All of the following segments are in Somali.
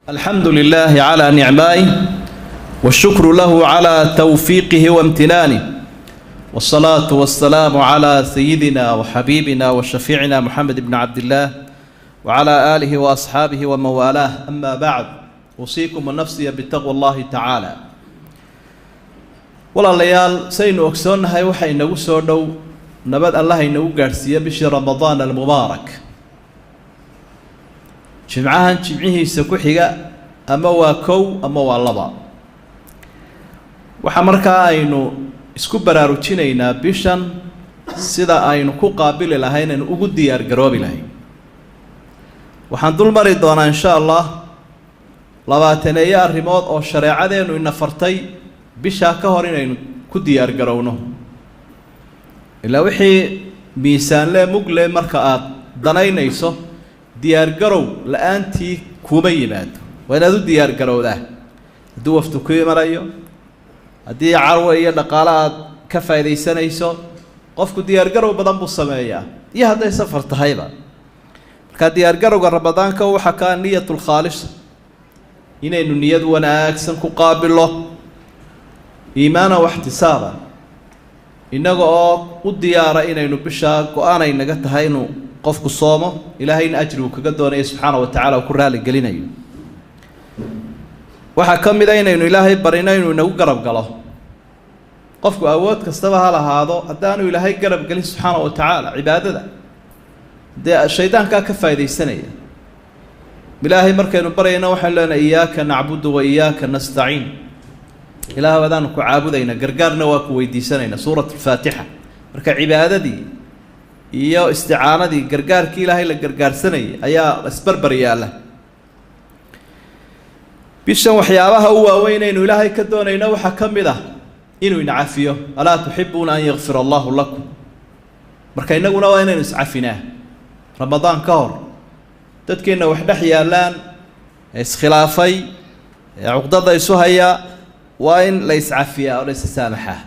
الحمد لله على نعمائه والشكر له على توفيقه وامتنانه والصلاة والسلام على سيدنا وحبيبنا وشفيعنا محمد بن عبد الله وعلى آله وأصحابه ومن والاه. أما بعد، أوصيكم ونفسي بتقوى الله تعالى. walaalyaal saynu ogsoonnahay waxa inagu soo dhow nabad Allah inagu gaarsiiyo bishii Ramadaan al-Mubaarak. jimcahan jimcihiisa ku xiga ama waa kow ama waa laba. waxa markaa aynu isku baraarujinaynaa bishan sida aynu ku qaabili lahayn in ugu diyaar garoobi lahayn. waxaan dul mari doonaa insha Allah 20 arrimood oo shareecadeenu ina fartay bisha ka hor inaynu ku diyaar garowno. ilaa wixii miisaan le mugle marka aad danaynayso diyaar garow la'aantii kuma yimaado. waa inaad u diyaar garowdaa hadduu wafdu ku imanayo, haddii carwo iyo dhaqaale aad ka faa'iidaysanayso, qofku diyaar garow badan buu sameeyaa iyo hadday safar tahayba. marka diyaar garowga ramadaanka waxa ka niyatul khaalis inaynu niyad wanaagsan ku qaabilo iimaana wa ihtisaaba inaga oo u diyaara inaynu bisha go'aanay naga tahay inuu qofku soomo ilaahayna ajrigu kaga doonayo subxaanahu wa ta'aala ku raali gelinayo. waxa kamid ah inaynu ilaahay barino inuu inagu garab galo. qofku awood kastaba ha lahaado haddaanu ilaahay garab galin subxaanahu wa ta'aala cibaadada dee shaydaanka ka faa'iidaysanaya. ilaahay markaynu barayna waxaan leenahay iyaaka nacbudu wa iyaaka nastaciin. ilaahay wadaan ku caabudayna gargaarna waa ku weydiisanayna suuratul faatiha. marka cibaadadii iyo isticaanadii gargaarkii ilaahay la gargaarsanay ayaa isbarbar yaala. bishan waxyaabaha u waaweyn inuu ilaahay ka doonayna waxa kamid ah inuu ina cafiyo. alaa tuhibbuna an yaghfira Allahu lakum. marka inaguna waa inaynu iscafinaa ramadaan ka hor. dadkeena wax dhex yaalaan iskhilaafay cuqdada isu haya waa in la iscafiyaa oo la issaamaxaa.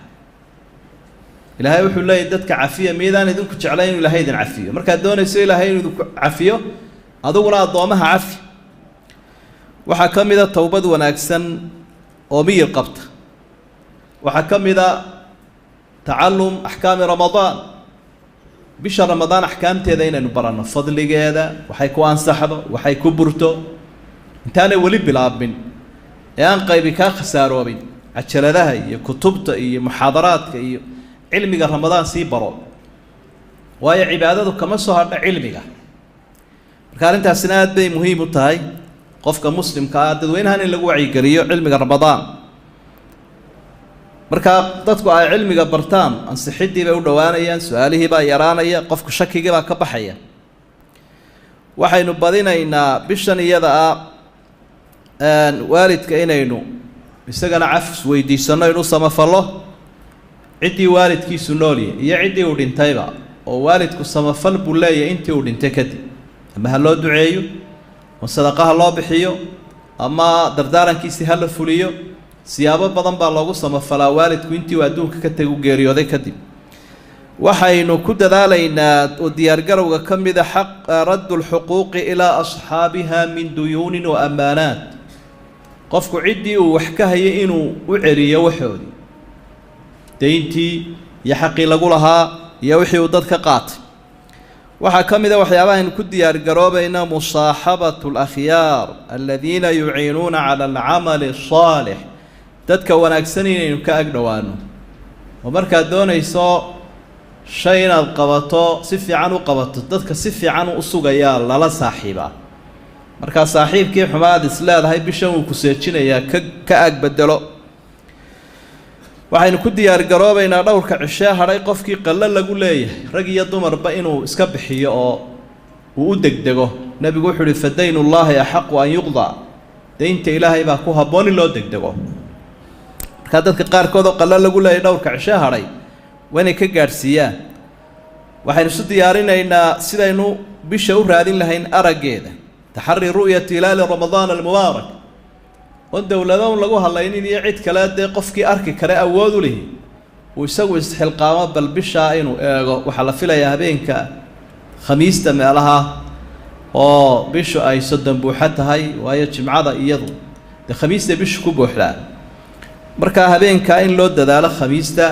ilaahay wuxuu leeyahay dadka cafiya miidaan idinku jeclayn inuu ilaahay idin cafiyo. markaad doonayso ilaahay inuu idinku cafiyo adiguna addoomaha cafi. waxaa ka mid a towbad wanaagsan oo miyir qabta. waxaa ka mid a tacallum axkaami ramadaan. bisha ramadaan axkaamteeda inaynu baranno, fadligeeda, waxay ku ansaxdo, waxay ku burto intaanay weli bilaabmin ee aan qaybi kaa khasaaroobin. cajaladaha iyo kutubta iyo muxaadaraadka iyo cilmiga ramadaan sii baro, waayo cibaadadu kama soo hadha cilmiga. marka arrintaasina aad bay muhiim u tahay qofka muslimka ah dadweynahan in lagu wacyigeliyo cilmiga ramadaan. marka dadku ay cilmiga bartaan ansixidii bay u dhawaanayaan, su'aalihii baa yaraanaya, qofku shakigii baa ka baxaya. waxaynu badinaynaa bishan iyada ah waalidka inaynu isagana cafis weydiisano, inuu samafallo ciddii waalidkiisu noolyahay iyo ciddii uu dhintayba. oo waalidku samafal buu leeyahay intii uu dhintay kadib, ama ha loo duceeyo, ama sadaqa ha loo bixiyo, ama dardaarankiisii ha la fuliyo. siyaabo badan baa loogu samafalaa waalidku intii uu adduunka ka tagu geeriyooday kadib. waxaynu ku dadaalaynaa oo diyaargarowga ka mid a raddu lxuquuqi ilaa asxaabiha min duyuunin wa ammaanaat. qofku ciddii uu wax ka hayay inuu u celiyo waxoodii, dayntii iyo xaqii lagu lahaa iyo wixii uu dad ka qaatay. waxaa ka mid a waxyaabaha aynu ku diyaargaroobayna musaaxabatu alakhyaar aladiina yuciinuuna cala alcamali asaalix. dadka wanaagsan inaynu ka ag dhowaano. oo markaad doonayso shay inaad qabato si fiican u qabato, dadka si fiican u sugayaa lala saaxiibaa. markaa saaxiibkii xumaad is leedahay bishan wuu ku seejinayaa ka ag bedelo. waxaynu ku diyaargaroobaynaa dhowrka cishee hadhay qofkii qallo lagu leeyahay rag iyo dumarba inuu iska bixiyo oo uu u degdego. nebigu wuxuu uhi fadaynullaahi axaqu an yuqdaa. daynta ilaahay baa ku habboon in loo degdego. markaa dadka qaarkood oo qallo lagu leeyahay dhowrka cishee hadhay waa inay ka gaadhsiiyaan. waxaynu isu diyaarinaynaa sidaynu bisha u raadin lahayn araggeeda. taxari ru'yati hilaali ramadaan almubaarak. oon dowladoon lagu hadlaynin iyo cid kale dee qofkii arki kare awood u lihi uu isagu isxilqaamo bal bishaa inuu eego. waxaa la filayaa habeenka khamiista meelaha oo bishu ay soddon buuxa tahay waayo jimcada iyadu dee khamiista bishu ku buuxdaa markaa habeenkaa in loo dadaalo khamiista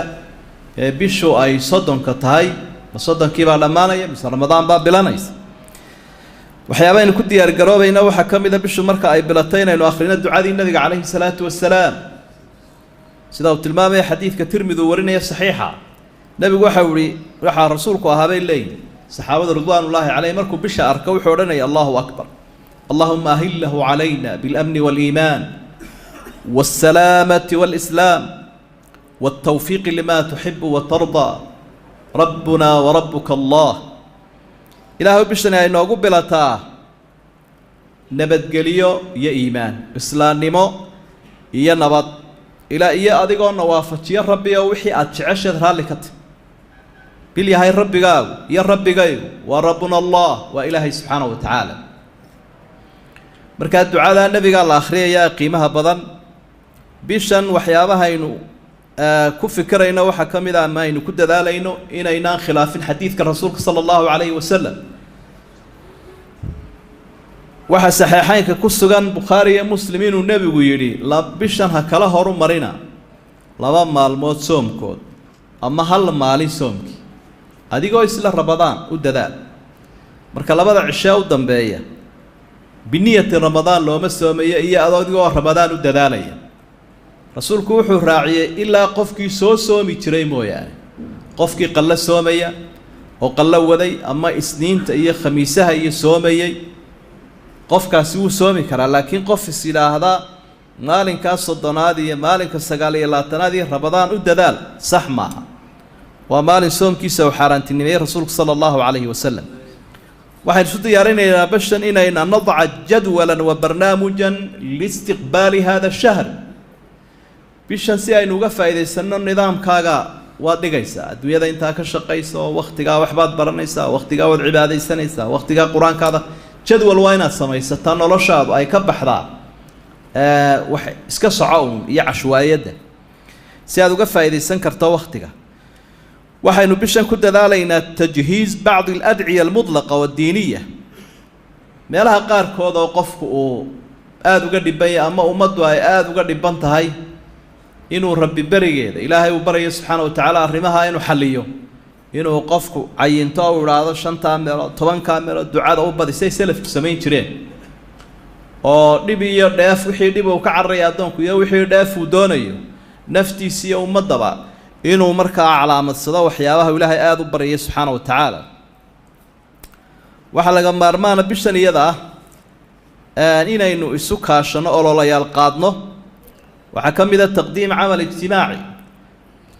ee bishu ay soddonka tahay ma soddonkii baa dhammaanaya mise ramadaan baa bilanaysa waxyaabaynu ku diyaar garoobayna waxaa ka mid a bishu marka ay bilatay inaynu akhrino ducadii nabiga calayhi salaatu wasalaam sida uu tilmaamaya xadiidka tirmidi uu warinaya saxiixa nabigu waxaa rasuulku ahaa bay leeyihin saxaabada ridwaanullaahi calayhim markuu bisha arko wuxuu odhanaya allahu akbar allahuma ahillahu calayna biاlamni waaliimaan waاssalaamati waalislaam wاltawfiiqi lima tuxibu watardaa rabbuna warabuka allah ilaahay bishani ay noogu bilataa nabadgelyo iyo iimaan islaamnimo iyo nabad ilaa iyo adigoona waafajiyo rabbi oo wixii aada jecesheed raalli ka tahy bil yahay rabbigaagu iyo rabbigaygu waa rabbuna allah waa ilaahay subxaanahu wa tacaala markaa ducadaa nebigaa la akhriyayaa qiimaha badan bishan waxyaabahaynu ku fikirayno waxaa ka mid ah ama aynu ku dadaalayno inaynaan khilaafin xadiidka rasuulka sala allahu calayhi wasalam waxaa saxiixeynka ku sugan bukhaari iyo muslim inuu nebigu yidhi bishan ha kala horu marina 2 maalmood soomkood ama 1 maalin soomkii adigoo isla ramadaan u dadaal marka 2 cisho u dambeeya biniyati ramadaan looma soomayo iyo adigoo ramadaan u dadaalaya rasuulku wuxuu raaciyay ilaa qofkii soo soomi jiray mooyaane qofkii qalla soomaya oo qalla waday ama isniinta iyo khamiisaha iyo soomayay qofkaasi wuu soomi karaa laakiin qof is yidhaahdaa maalinkaas 30aad iyo maalinka 29aad iyo ramadaan u dadaal sax maaha waa maalin soomkiisa uu xaaraantinimeeyey rasuulku sala allahu calayhi wasalam waxaynu isu diyaarinaynaa bashan inayna nadca jadwalan wa barnaamujan liistiqbaali hada shahr bishan si aynu uga faa'iidaysanno nidaamkaaga waad dhigaysaa adduunyada intaa ka shaqaysa oo wakhtigaa waxbaad baranaysaa wakhtigaa waad cibaadaysanaysaa wakhtigaa qur-aankaada jadwal waa inaad samaysataa noloshaadu ay ka baxdaa wax iska soco uun iyo cashwaayadda si aad uga faa'iidaysan karto wakhtiga waxaynu bishan ku dadaalaynaa tajhiiz bacdi aladciya almudlaqa waaddiiniya meelaha qaarkood oo qofku uu aada uga dhiban yahay ama ummaddu ay aada uga dhiban tahay inuu rabbi berigeeda ilaahay uu barayo subxaana wa tacaala arrimaha inuu xalliyo inuu qofku cayinto oo idhaahdo 5 meelood 10 meelood ducada u badisay salafku samayn jireen oo dhib iyo dheef wixii dhib uu ka cararaya addoonku iyo wixii dheef uu doonayo naftiisa iyo ummadaba inuu markaa calaamadsado waxyaabaha ilaahay aada u barayay subxaana wa tacaala waxaa laga maarmaana bishan iyada ah inaynu isu kaashano ololayaal qaadno waxaa ka mid a taqdiim camal ijtimaaci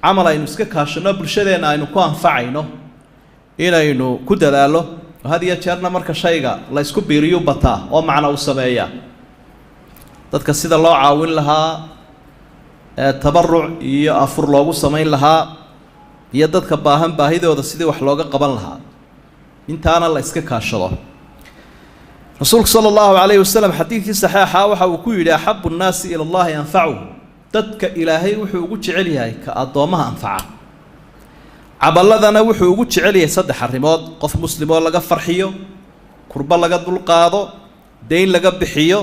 camal aynu iska kaashano bulshadeenna aynu ku anfacayno inaynu ku dadaallo had iyo jeerna marka shayga la isku biiriyu bataa oo macno u sameeya dadka sida loo caawin lahaa tabaruc iyo afur loogu samayn lahaa iyo dadka baahan baahidooda sidii wax looga qaban lahaa intaana la iska kaashado rasuulku sala allahu calayhi wasalam xadiidkii saxiixa waxa uu ku yidhi axabu nnaasi ila allahi anfacuhu dadka ilaahay wuxuu ugu jecel yahay ka addoommaha anfaca caballadana wuxuu ugu jecel yahay 3 arrimood qof muslimoo laga farxiyo kurbo laga dulqaado dayn laga bixiyo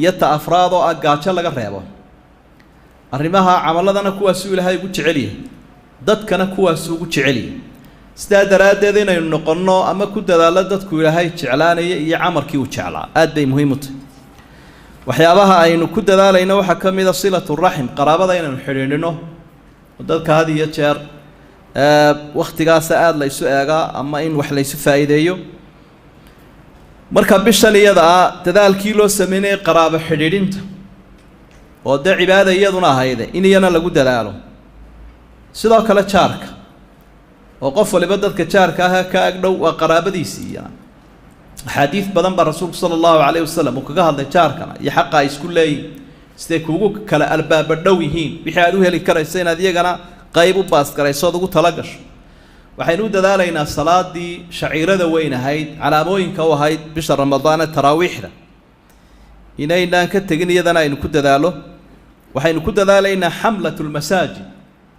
iyo ta'afraad oo gaajo laga reebo arrimaha camalladana kuwaasuu ilaahay ugu jecel yahay dadkana kuwaasuu ugu jecel yahay sidaa daraaddeed inaynu noqonno ama ku dadaallo dadku ilaahay jeclaanaya iyo camalkii uu jeclaa aad bay muhiim u tahay waxyaabaha aynu ku dadaalayno waxaa ka mid a silatu raxim qaraabada inaynu xidhiidhino dadka had iyo jeer wakhtigaasa aada la isu eegaa ama in wax la isu faa'iideeyo marka bishan iyada ah dadaalkii loo sameynayay qaraabo xidhiidhinta oo dee cibaada iyaduna ahayde in iyana lagu dadaalo sidoo kale jaarka oo qof waliba dadka jaarka ah ka agdhow waa qaraabadiisii iyana axaadiid badan baa rasuulku sala allahu calayhi wasalam uu kaga hadlay jaarkana iyo xaqa ay isku leeyihin siday kuugu kala albaaba dhow yihiin wixii aad u heli karaysa inaad iyagana qayb u baasgarayso ood ugu tala gasho waxaynu u dadaalaynaa salaadii shaciirada weyn ahayd calaamooyinka u ahayd bisha ramadaana taraawiixda inaynaan ka tegin iyadana aynu ku dadaalo waxaynu ku dadaalaynaa xamlatu lmasaajid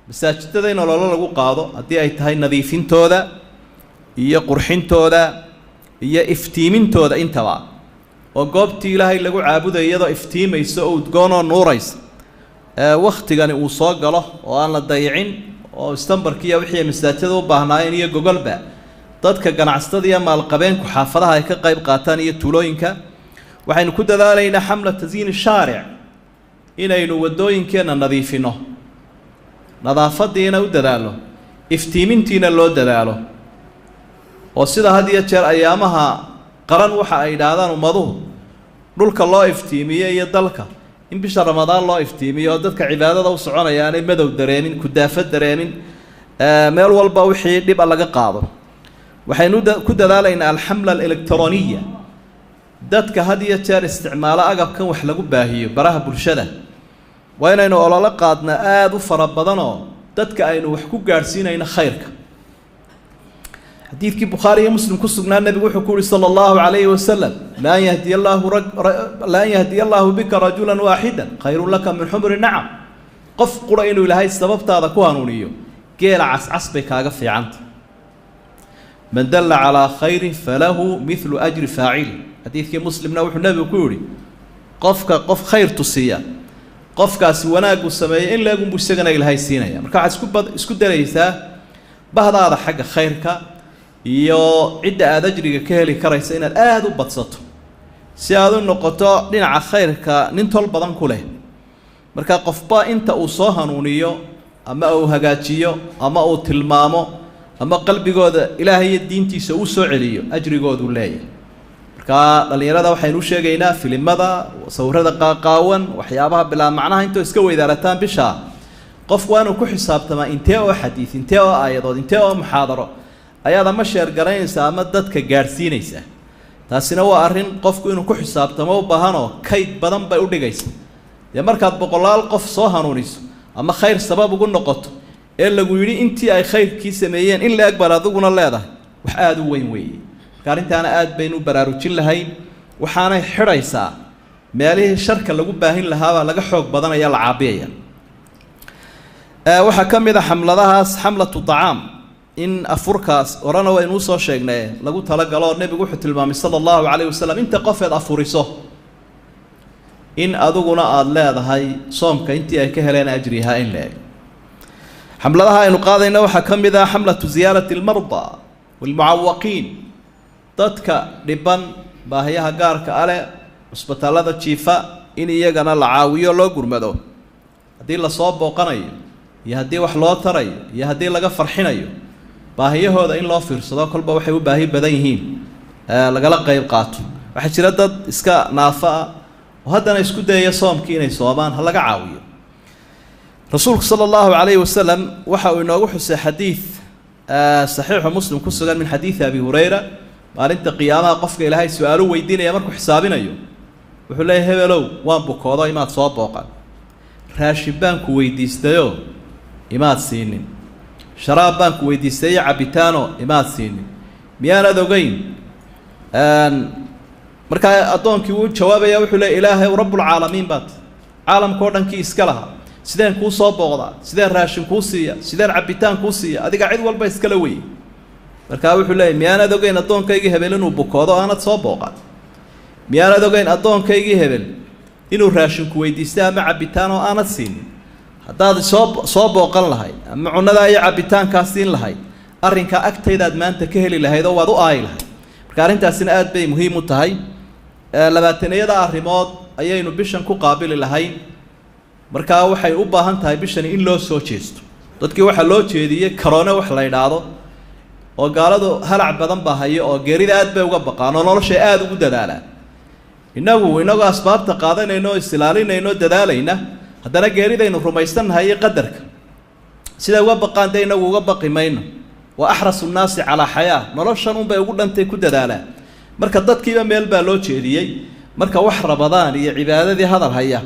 masaajidada in ololo lagu qaado haddii ay tahay nadiifintooda iyo qurxintooda iyo iftiimintooda intaba oo goobtii ilaahay lagu caabudayo iyadoo iftiimayso oo udgoonoo nuuraysa wakhtigani uu soo galo oo aan la dayicin oo istambarkiiya wixii masaajida u baahnaayeen iyo gogolba dadka ganacsatada iyo maalqabeenku xaafadaha ay ka qayb qaataan iyo tuulooyinka waxaynu ku dadaalaynaa xamla tasyiin shaaric inaynu wadooyinkeena nadiifino nadaafadiina u dadaalo iftiimintiina loo dadaalo oo sida had iyo jeer ayaamaha qaran waxa ay yidhaahdaan ummaduhu dhulka loo iftiimiyo iyo dalka in bisha ramadaan loo iftiimiyo oo dadka cibaadada u soconaya aanay madow dareemin kudaafo dareemin meel walba wixii dhib laga qaado waxaynu ku dadaalaynaa alxamla alelektroniya dadka had iyo jeer isticmaalo agabkan wax lagu baahiyo baraha bulshada waa inaynu ololo qaadna aada u fara badanoo dadka aynu wax ku gaadhsiinayno khayrka xadiidkii bukhaari iyo muslim ku sugnaa nebigu wuxuu ku yihi sala allahu calayhi wasalam laan yahdiya allaahu bika rajulan waaxidan khayrun laka min xumri nacam qof qura inuu ilaahay sababtaada ku hanuuniyo geela cascas bay kaaga fiicanta man dalla calaa khayrin falahu midlu ajri faacili xadiidkii muslimna wuxuu nebigu ku yihi qof khayr tusiya qofkaasi wanaaguu sameeyey in leegunbu isagana ilaahay siinaya marka waxaad isku daraysaa bahdaada xagga khayrka iyo cidda aad ajriga ka heli karaysa inaad aada u badsato si aad u noqoto dhinaca khayrka nin tol badan ku leh marka qofba inta uu soo hanuuniyo ama uu hagaajiyo ama uu tilmaamo ama qalbigooda ilaahay iyo diintiisa uu soo celiyo ajrigooduu leeyahay marka dhalinyarada waxaynu u sheegaynaa filimada sawirada qaaqaawan waxyaabaha bilaa macnaha intoo iska weydaarataan bisha qofku waa inuu ku xisaabtamaa intee oo xadiid intee oo aayadood intee oo muxaadaro ayaad ama sheergaraynaysaa ama dadka gaadhsiinaysaa taasina waa arrin qofku inuu ku xisaabtamo u baahanoo kayd badan bay u dhigaysa dee markaad boqolaal qof soo hanuuniso ama khayr sabab ugu noqoto ee lagu yidhi intii ay khayrkii sameeyeen in la-eg baad adiguna leedahay wax aada u weyn weeye marka arrintaana aad baynu u baraarujin lahayn waxaanay xidhaysaa meelihii sharka lagu baahin lahaabaa laga xoog badanaya la caabiyaya waxaa ka mid a xamladahaas xamlatu tacaam in afurkaas orana waynuu soo sheegnay lagu talagalo nebigu wuxuu tilmaamay sala allahu calayhi wasalam inta qofeed afuriso in adiguna aada leedahay soomka intii ay ka heleen ajrihaa in la-eg xamladaha aynu qaadayna waxaa ka mid ah xamlatu ziyaarati almardaa waalmucawaqiin dadka dhiban baahiyaha gaarka ale cusbitaalada jiifa in iyagana la caawiyo loo gurmado haddii lasoo booqanayo iyo haddii wax loo tarayo iyo haddii laga farxinayo baahiyahooda in loo fiirsado kolba waxay u baahi badan yihiin lagala qayb qaato waxaa jira dad iska naafo ah oo haddana isku dayaya soomkii inay soomaan ha laga caawiyo rasuulku sala allahu calayhi wasalam waxa uu inoogu xusay xadiid saxiixu muslim ku sugan min xadiidi abi hurayra maalinta qiyaamaha qofka ilaahay su-aalo weydiinaya markuu xisaabinayo wuxuu leeyahy hebelow waan bukoodo imaad soo booqan raashin baan ku weydiistayo imaad siinin sharaab baan ku weydiistayo cabitaano imaad siinin miyaanad ogeyn markaa addoonkii wuu jawaabaya wuxuu leey ilaahay rabbulcaalamiin baad caalamkao dhankii iska lahaa sideen kuu soo booqdaa sideen raashin kuu siiya sideen cabitaan kuu siiya adiga cid walba iskala weyey markaa wuxuu leeyay miyaanad ogeyn addoonkaygii hebel inuu bukoodo aanad soo booqan miyaanad ogeyn addoonkaygii hebel inuu raashinku weydiistay ama cabitaan oo aanad siinin haddaad soo booqan lahayd ama cunadaa iyo cabitaankaa siin lahayd arrinkaa agtaydaad maanta ka heli lahayd oo waad u aayi lahayd marka arrintaasina aad bay muhiim u tahay labaataniyada arrimood ayaynu bishan ku qaabili lahayn markaa waxay u baahan tahay bishani in loo soo jeesto dadkii waxaa loo jeediyey karoone wax la idhaahdo oo gaaladu halac badan baa hayo oo geerida aad bay uga baqaan oo noloshay aada ugu dadaalaan inagoo asbaabta qaadanayno o isilaalinayno dadaalayna haddana geeridaynu rumaysannahay iyo qadarka siday uga baqaan dee inagu uga baqi mayno wa axrasu nnaasi calaa xayaa noloshan unbay ugu dhantay ku dadaalaan marka dadkiiba meel baa loo jeediyey marka wax rabadaan iyo cibaadadii hadal haya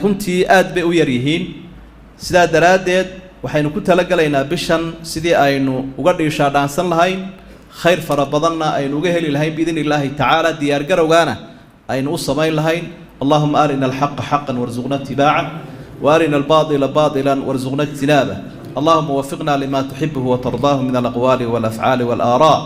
runtii aad bay u yar yihiin sidaa daraaddeed waxaynu ku talagelaynaa bishan sidii aynu uga dhiishaa dhaansan lahayn khayr fara badanna aynu uga heli lahayn biidni illaahi tacaala diyaargarowgaana aynu u samayn lahayn allahuma arina alxaqa xaqan warzuqna itibaaca وارنا الباطل باطلا وارزقنا اجتنابه اللهم وفقنا لما تحبه وترضاه من الأقوال والأفعال والآراء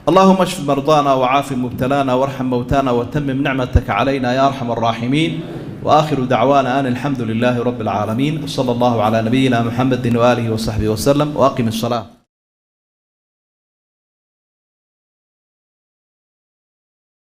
اللهم اشف مرضانا وعاف مبتلانا وارحم موتانا وتمم نعمتك علينا يا أرحم الراحمين. وآخر دعوانا أن الحمد لله رب العالمين، وصلى الله على نبينا محمد وآله وصحبه وسلم، وأقم الصلاة.